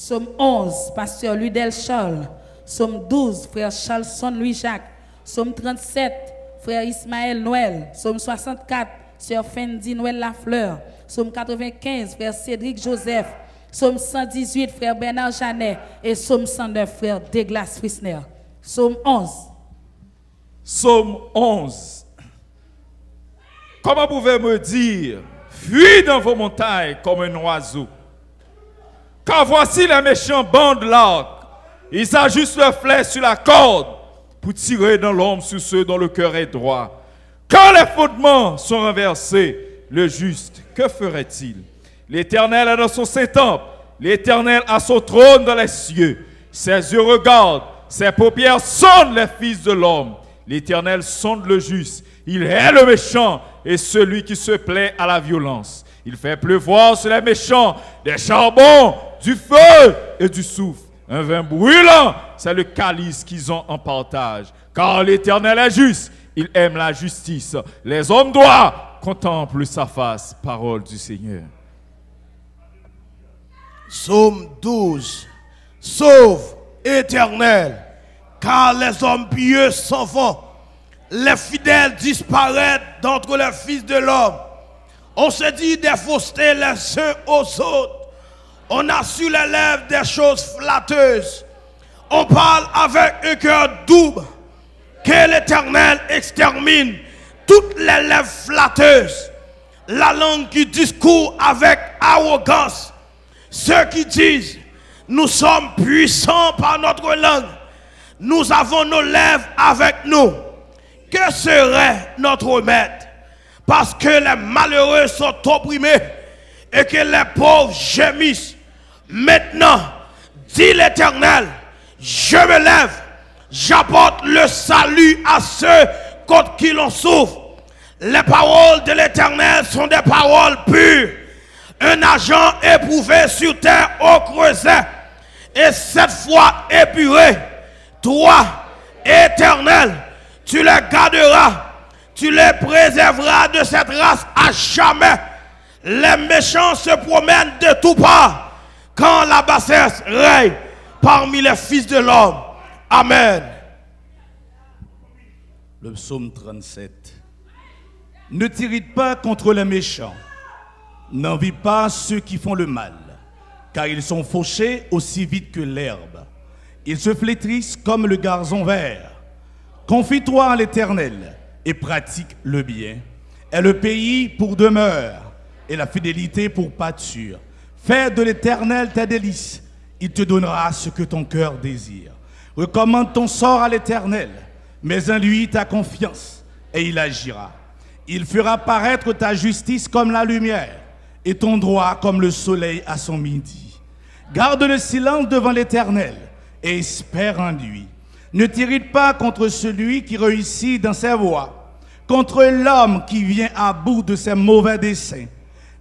Somme 11, pasteur Ludel Charles. Somme 12, frère Charlson Louis-Jacques. Somme 37, frère Ismaël Noël. Somme 64, sœur Fendi Noël Lafleur. Somme 95, frère Cédric Joseph. Somme 118, frère Bernard Janet. Et Somme 109, frère Douglas Frisner. Somme 11. Somme 11. Comment pouvez-vous me dire, fuis dans vos montagnes comme un oiseau? Car voici les méchants bandent l'arc. Ils ajustent leurs flèches sur la corde pour tirer dans l'homme sur ceux dont le cœur est droit. Quand les fondements sont renversés, le juste, que ferait-il? L'Éternel est dans son Saint-Temple. L'Éternel a son trône dans les cieux. Ses yeux regardent, ses paupières sondent les fils de l'homme. L'Éternel sonde le juste. Il hait le méchant et celui qui se plaît à la violence. Il fait pleuvoir sur les méchants des charbons, du feu et du soufre. Un vin brûlant, c'est le calice qu'ils ont en partage. Car l'Éternel est juste, il aime la justice. Les hommes droits contemplent sa face. Parole du Seigneur. Psaume 12. Sauve, Éternel, car les hommes pieux s'en vont. Les fidèles disparaissent d'entre les fils de l'homme. On se dit des faussetés les uns aux autres. On a sur les lèvres des choses flatteuses. On parle avec un cœur double. Que l'Éternel extermine toutes les lèvres flatteuses. La langue qui discourt avec arrogance. Ceux qui disent, nous sommes puissants par notre langue. Nous avons nos lèvres avec nous. Que serait notre remède? Parce que les malheureux sont opprimés et que les pauvres gémissent. Maintenant, dit l'Éternel, je me lève, j'apporte le salut à ceux contre qui l'on souffre. Les paroles de l'Éternel sont des paroles pures. Un agent éprouvé sur terre au creuset et 7 fois épuré. Toi, Éternel, tu les garderas. Tu les préserveras de cette race à jamais. Les méchants se promènent de tout part quand la bassesse règne parmi les fils de l'homme. Amen. Le psaume 37. Ne t'irrite pas contre les méchants. N'envie pas ceux qui font le mal, car ils sont fauchés aussi vite que l'herbe. Ils se flétrissent comme le gazon vert. Confie-toi à l'Éternel et pratique le bien. Et le pays pour demeure et la fidélité pour pâture. Fais de l'Éternel tes délices. Il te donnera ce que ton cœur désire. Recommande ton sort à l'Éternel, mets en lui ta confiance et il agira. Il fera paraître ta justice comme la lumière et ton droit comme le soleil à son midi. Garde le silence devant l'Éternel et espère en lui. Ne t'irrite pas contre celui qui réussit dans ses voies, contre l'homme qui vient à bout de ses mauvais desseins.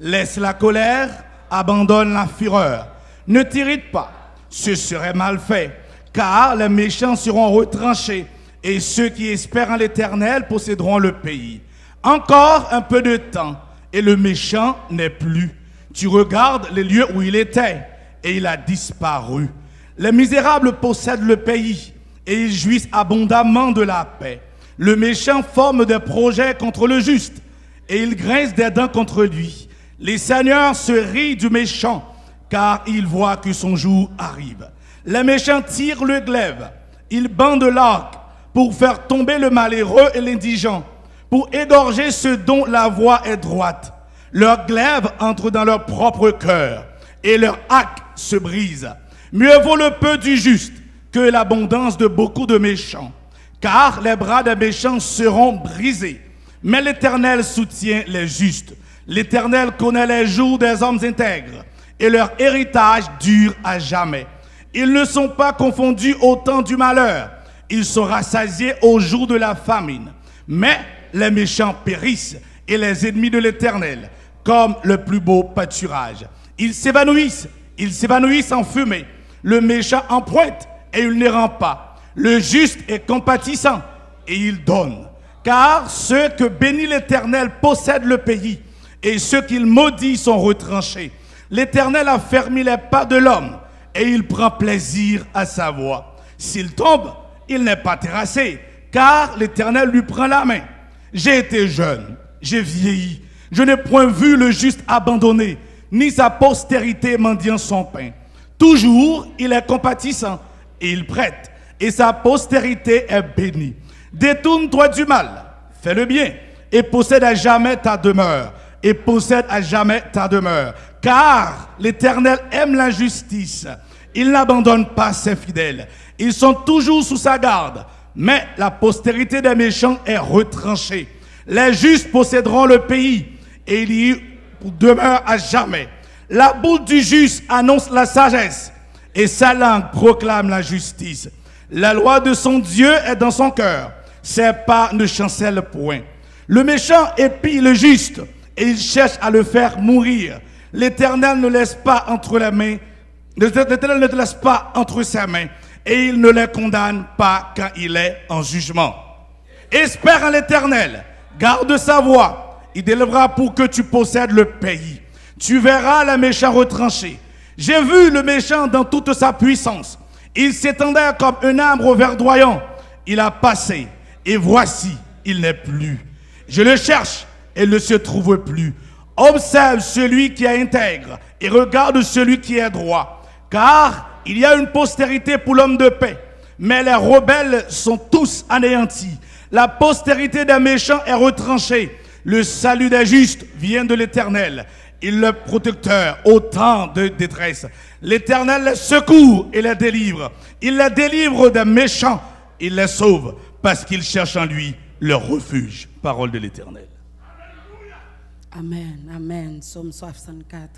Laisse la colère, abandonne la fureur. Ne t'irrite pas, ce serait mal fait, car les méchants seront retranchés et ceux qui espèrent en l'Éternel posséderont le pays. Encore un peu de temps et le méchant n'est plus. Tu regardes les lieux où il était et il a disparu. Les misérables possèdent le pays et ils jouissent abondamment de la paix. Le méchant forme des projets contre le juste et il grince des dents contre lui. Les seigneurs se rient du méchant car ils voient que son jour arrive. Les méchants tirent le glaive, ils bandent l'arc pour faire tomber le malheureux et l'indigent, pour égorger ceux dont la voie est droite. Leur glaive entre dans leur propre cœur et leur arc se brise. Mieux vaut le peu du juste que l'abondance de beaucoup de méchants, car les bras des méchants seront brisés. Mais l'Éternel soutient les justes. L'Éternel connaît les jours des hommes intègres et leur héritage dure à jamais. Ils ne sont pas confondus au temps du malheur. Ils sont rassasiés au jour de la famine. Mais les méchants périssent et les ennemis de l'Éternel comme le plus beau pâturage. Ils s'évanouissent en fumée. Le méchant en pointe et il ne rend pas. Le juste est compatissant et il donne. Car ceux que bénit l'Éternel possèdent le pays et ceux qu'il maudit sont retranchés. L'Éternel a fermé les pas de l'homme et il prend plaisir à sa voix. S'il tombe, il n'est pas terrassé, car l'Éternel lui prend la main. J'ai été jeune, j'ai vieilli, je n'ai point vu le juste abandonné, ni sa postérité mendiant son pain. Toujours, il est compatissant, et il prête, et sa postérité est bénie. Détourne-toi du mal, fais le bien, et possède à jamais ta demeure, et possède à jamais ta demeure. Car l'Éternel aime la justice, il n'abandonne pas ses fidèles. Ils sont toujours sous sa garde, mais la postérité des méchants est retranchée. Les justes posséderont le pays, et il y demeure à jamais. La bouche du juste annonce la sagesse, et sa langue proclame la justice. La loi de son Dieu est dans son cœur, ses pas ne chancellent point. Le méchant épie le juste, et il cherche à le faire mourir. L'Éternel ne laisse pas entre les mains, l'Éternel ne te laisse pas entre ses mains, et il ne les condamne pas quand il est en jugement. Espère en l'Éternel, garde sa voie, il délèvera pour que tu possèdes le pays. Tu verras le méchant retranché. J'ai vu le méchant dans toute sa puissance. Il s'étendait comme un arbre verdoyant. Il a passé, et voici, il n'est plus. Je le cherche, et ne se trouve plus. Observe celui qui est intègre, et regarde celui qui est droit. Car il y a une postérité pour l'homme de paix, mais les rebelles sont tous anéantis. La postérité des méchants est retranchée. Le salut des justes vient de l'Éternel. Il est le protecteur au temps de détresse. L'Éternel les secourt et les délivre. Il les délivre des méchants. Il les sauve parce qu'ils cherchent en lui leur refuge. Parole de l'Éternel. Amen, amen. Psaume 64.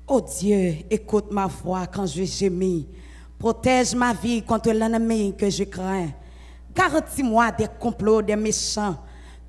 Oh Dieu, écoute ma voix quand je gémis. Protège ma vie contre l'ennemi que je crains. Garantis-moi des complots des méchants,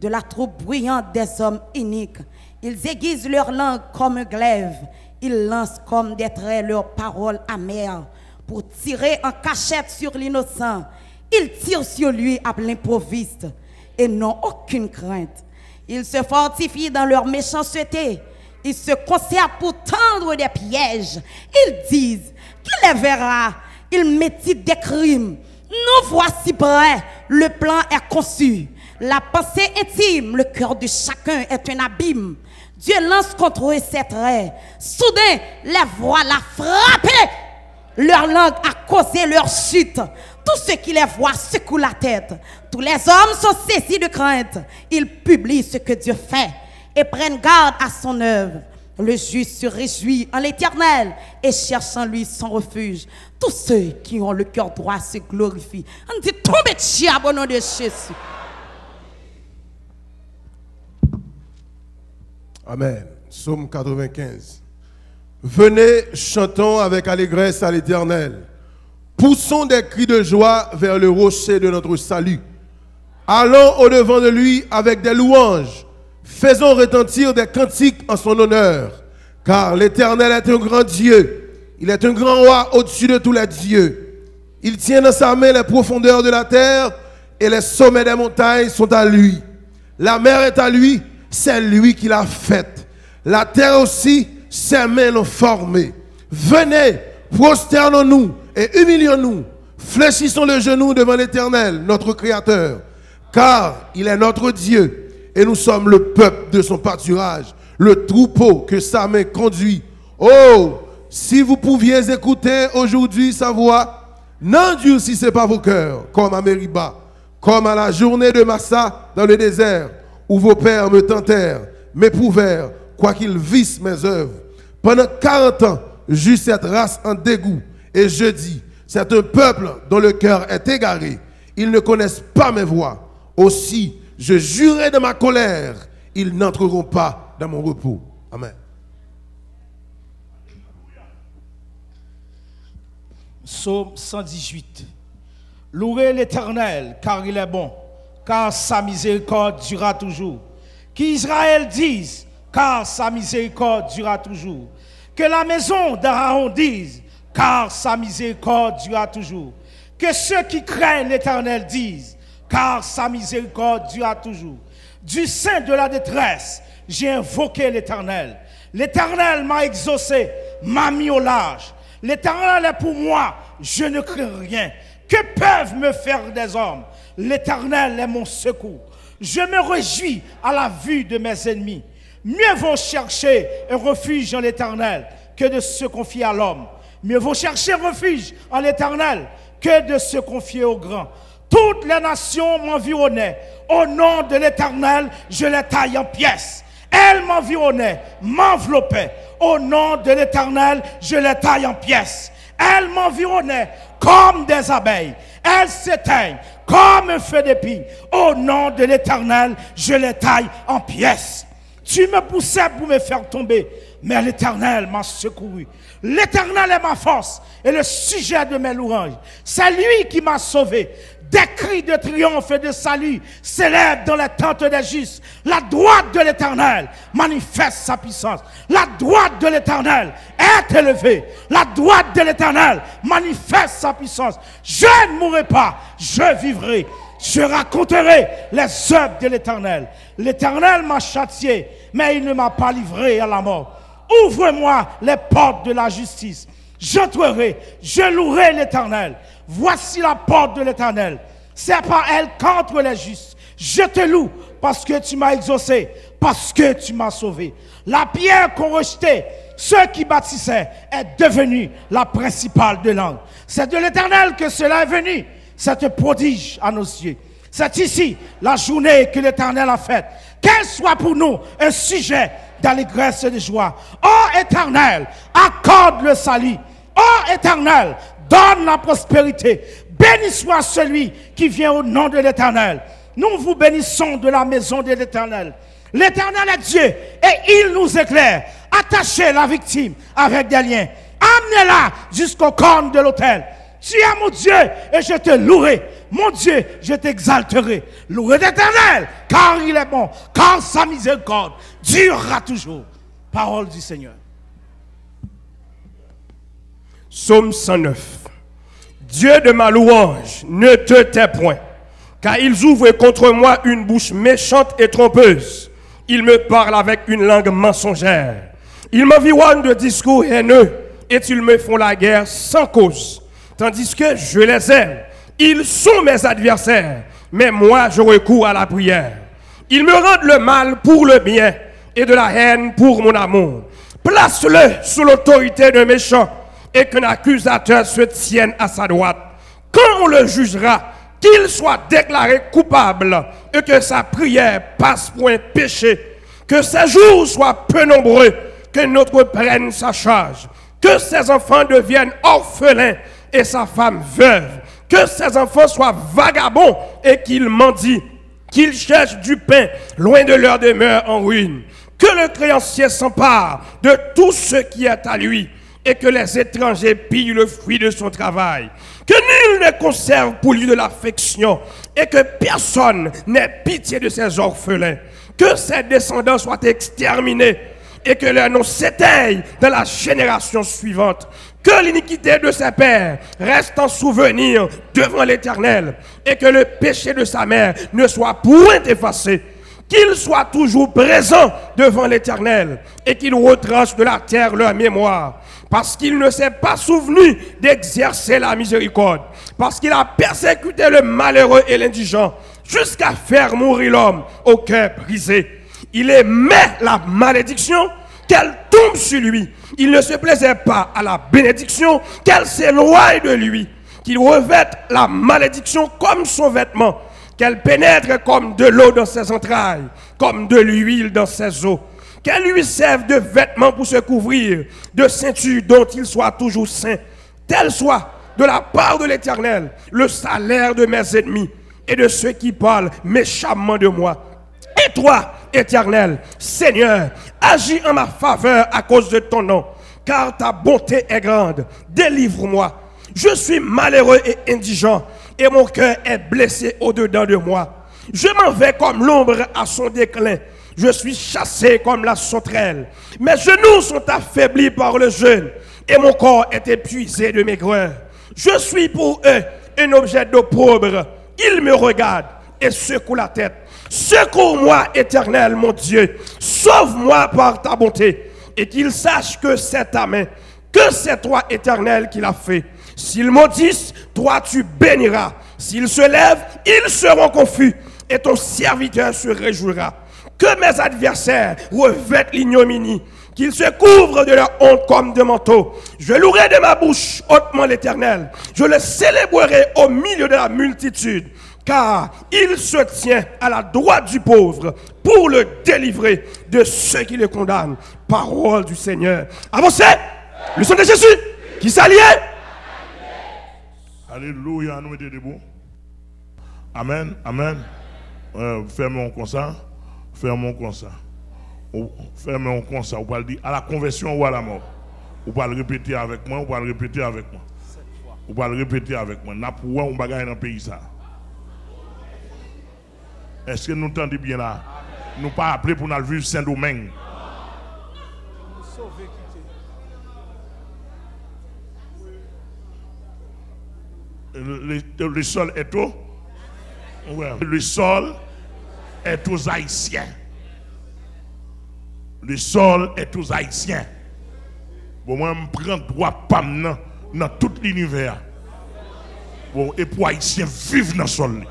de la troupe bruyante des hommes iniques. Ils aiguisent leur langue comme un glaive. Ils lancent comme des traits leurs paroles amères pour tirer en cachette sur l'innocent. Ils tirent sur lui à l'improviste et n'ont aucune crainte. Ils se fortifient dans leur méchanceté. Ils se conservent pour tendre des pièges. Ils disent, qui les verra? Ils méditent des crimes. Nous voici prêts. Le plan est conçu. La pensée intime, le cœur de chacun est un abîme. Dieu lance contre eux ses traits. Soudain, les voilà frappés. Leur langue a causé leur chute. Tous ceux qui les voient secouent la tête. Tous les hommes sont saisis de crainte. Ils publient ce que Dieu fait et prennent garde à son œuvre. Le juste se réjouit en l'Éternel et cherche en lui son refuge. Tous ceux qui ont le cœur droit se glorifient. On dit tombez de chien au nom de Jésus. Amen. Psaume 95. Venez, chantons avec allégresse à l'Éternel. Poussons des cris de joie vers le rocher de notre salut. Allons au-devant de lui avec des louanges. Faisons retentir des cantiques en son honneur. Car l'Éternel est un grand Dieu. Il est un grand roi au-dessus de tous les dieux. Il tient dans sa main les profondeurs de la terre et les sommets des montagnes sont à lui. La mer est à lui, c'est lui qui l'a faite. La terre aussi, ses mains l'ont formée. Venez, prosternons-nous et humilions-nous. Fléchissons le genou devant l'Éternel, notre Créateur. Car il est notre Dieu et nous sommes le peuple de son pâturage, le troupeau que sa main conduit. Oh, si vous pouviez écouter aujourd'hui sa voix, n'endurcissez pas vos cœurs comme à Mériba, comme à la journée de Massa dans le désert, où vos pères me tentèrent, m'éprouvèrent, quoiqu'ils vissent mes œuvres. Pendant 40 ans, j'eus cette race en dégoût, et je dis, c'est un peuple dont le cœur est égaré. Ils ne connaissent pas mes voies. Aussi, je jurai de ma colère, ils n'entreront pas dans mon repos. Amen. Psaume 118. Louez l'Éternel, car il est bon, car sa miséricorde durera toujours. Qu'Israël dise, car sa miséricorde durera toujours. Que la maison d'Aaron dise, car sa miséricorde durera toujours. Que ceux qui craignent l'Éternel disent, car sa miséricorde durera toujours. Du sein de la détresse, j'ai invoqué l'Éternel. L'Éternel m'a exaucé, m'a mis au large. L'Éternel est pour moi, je ne crains rien. Que peuvent me faire des hommes? L'Éternel est mon secours. Je me réjouis à la vue de mes ennemis. Mieux vaut chercher un refuge en l'Éternel que de se confier à l'homme. Mieux vaut chercher un refuge en l'Éternel que de se confier aux grands. Toutes les nations m'environnaient. Au nom de l'Éternel, je les taille en pièces. Elles m'environnaient, m'enveloppaient. Au nom de l'Éternel, je les taille en pièces. Elles m'environnaient comme des abeilles. Elles s'éteignent comme un feu d'épine. Au nom de l'Éternel, je les taille en pièces. Tu me poussais pour me faire tomber, mais l'Éternel m'a secouru. L'Éternel est ma force et le sujet de mes louanges. C'est lui qui m'a sauvé. Des cris de triomphe et de salut s'élèvent dans les tentes des justes. La droite de l'Éternel manifeste sa puissance. La droite de l'Éternel est élevée. La droite de l'Éternel manifeste sa puissance. Je ne mourrai pas, je vivrai. Je raconterai les œuvres de l'Éternel. L'Éternel m'a châtié, mais il ne m'a pas livré à la mort. Ouvre-moi les portes de la justice. J'entrerai, je louerai l'Éternel. Voici la porte de l'Éternel. C'est par elle qu'entrent les justes. Je te loue parce que tu m'as exaucé, parce que tu m'as sauvé. La pierre qu'ont rejetée ceux qui bâtissaient est devenue la principale de langue. C'est de l'Éternel que cela est venu. C'est un prodige à nos yeux. C'est ici la journée que l'Éternel a faite. Qu'elle soit pour nous un sujet d'allégresse et de joie. Ô Éternel, accorde le salut. Ô Éternel, donne la prospérité. Béni soit celui qui vient au nom de l'Éternel. Nous vous bénissons de la maison de l'Éternel. L'Éternel est Dieu et il nous éclaire. Attachez la victime avec des liens. Amenez-la jusqu'au corne de l'autel. Tu es mon Dieu et je te louerai. Mon Dieu, je t'exalterai. Louez l'Éternel, car il est bon, car sa miséricorde durera toujours. Parole du Seigneur. Psaume 109. Dieu de ma louange, ne te tais point, car ils ouvrent contre moi une bouche méchante et trompeuse. Ils me parlent avec une langue mensongère. Ils m'environnent de discours haineux et ils me font la guerre sans cause. Tandis que je les aime, ils sont mes adversaires, mais moi je recours à la prière. Ils me rendent le mal pour le bien et de la haine pour mon amour. Place-le sous l'autorité d'un méchant et qu'un accusateur se tienne à sa droite. Quand on le jugera, qu'il soit déclaré coupable et que sa prière passe pour un péché. Que ses jours soient peu nombreux, que notre prenne sa charge. Que ses enfants deviennent orphelins et sa femme veuve. Que ses enfants soient vagabonds et qu'ils mendient, qu'ils cherchent du pain loin de leur demeure en ruine. Que le créancier s'empare de tout ce qui est à lui et que les étrangers pillent le fruit de son travail. Que nul ne conserve pour lui de l'affection et que personne n'ait pitié de ses orphelins. Que ses descendants soient exterminés et que leur nom s'éteigne dans la génération suivante. Que l'iniquité de ses pères reste en souvenir devant l'Éternel et que le péché de sa mère ne soit point effacé. Qu'il soit toujours présent devant l'Éternel et qu'il retranche de la terre leur mémoire. Parce qu'il ne s'est pas souvenu d'exercer la miséricorde. Parce qu'il a persécuté le malheureux et l'indigent jusqu'à faire mourir l'homme au cœur brisé. Il aimait la malédiction, qu'elle tombe sur lui. Il ne se plaisait pas à la bénédiction, qu'elle s'éloigne de lui. Qu'il revête la malédiction comme son vêtement, qu'elle pénètre comme de l'eau dans ses entrailles, comme de l'huile dans ses os. Qu'elle lui serve de vêtements pour se couvrir, de ceinture dont il soit toujours saint. Tel soit de la part de l'Éternel le salaire de mes ennemis et de ceux qui parlent méchamment de moi. Et toi, Éternel, Seigneur, agis en ma faveur à cause de ton nom, car ta bonté est grande. Délivre-moi. Je suis malheureux et indigent, et mon cœur est blessé au-dedans de moi. Je m'en vais comme l'ombre à son déclin. Je suis chassé comme la sauterelle. Mes genoux sont affaiblis par le jeûne, et mon corps est épuisé de maigreur. Je suis pour eux un objet d'opprobre. Ils me regardent et secouent la tête. Secours-moi, Éternel, mon Dieu. Sauve-moi par ta bonté, et qu'ils sachent que c'est ta main. Que que c'est toi, Éternel, qui l'as fait. S'ils maudissent, toi tu béniras. S'ils se lèvent, ils seront confus, et ton serviteur se réjouira. Que mes adversaires revêtent l'ignominie, qu'ils se couvrent de leur honte comme de manteau. Je louerai de ma bouche hautement l'Éternel. Je le célébrerai au milieu de la multitude, car il se tient à la droite du pauvre pour le délivrer de ceux qui le condamnent. Parole du Seigneur. Avancez, le sang de Jésus qui s'allie. Alléluia, nous mettons debout. Amen, amen. Fermons comme ça. Fermons comme ça. Fermons comme ça. Vous pouvez le dire à la conversion ou à la mort. Vous pouvez le répéter avec moi. Vous pouvez le répéter avec moi. Vous pouvez le répéter avec moi. Nous pouvons bagaille dans le pays ça. Est-ce que nous entendons bien là? Nous pas appelés pour nous vivre Saint-Domingue. Le sol est au? Ouais. Le sol est aux Haïtiens. Le sol est aux Haïtiens. Bon, moi, je prends droit PAM dans tout l'univers. Bon, et pour Haïtiens vivre dans le sol.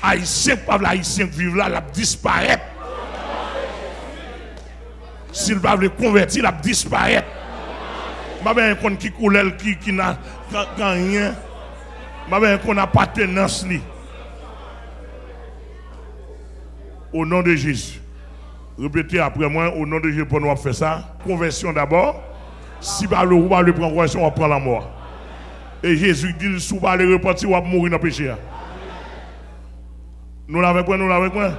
Haïtiens, pas l'Haïtien qui vivent là, il disparaît. S'il va le convertir, il disparaît. Je ne sais pas qui coule, qui n'a rien. Je ne sais pas qu'on a appartenance. Au nom de Jésus. Répétez après moi, au nom de Jésus, pour nous faire ça. Conversion d'abord. Si vous le prendre conversion, on va prendre la mort. Et Jésus dit, si vous le repentir, on va mourir dans le péché. Nous l'avons pris, nous l'avons pris.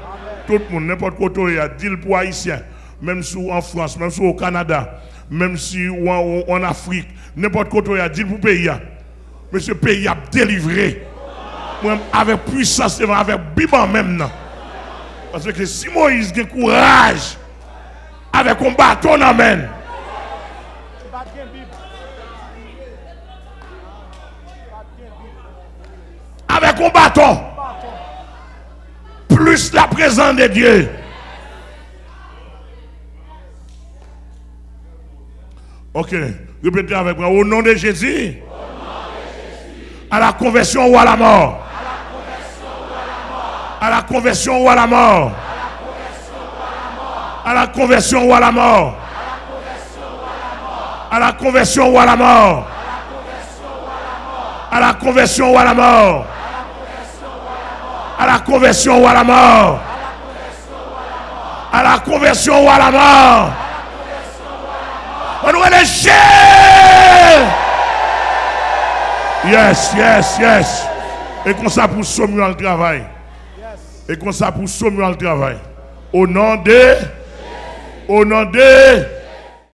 Tout le monde, n'importe quoi, il y a dit pour Haïtiens, même si en France, même si au Canada, même si en Afrique, n'importe quoi, il y a dit pour le pays. Mais ce pays a délivré. Avec puissance, avec biban même. Parce que si Moïse a courage, avec un bâton, amen. Avec un bâton. Plus la présence de Dieu. Ok, répétez avec moi. Au nom de Jésus. À la conversion ou à la mort. À la conversion ou à la mort. À la conversion ou à la mort. À la conversion ou à la mort. À la conversion ou à la mort. À la conversion ou à la mort. À la conversion ou à la mort. On doit les chier. Yes, yes, yes. Et comme ça pour sommer le travail. Et comme ça pour sommer le travail. Au nom de. Au nom de.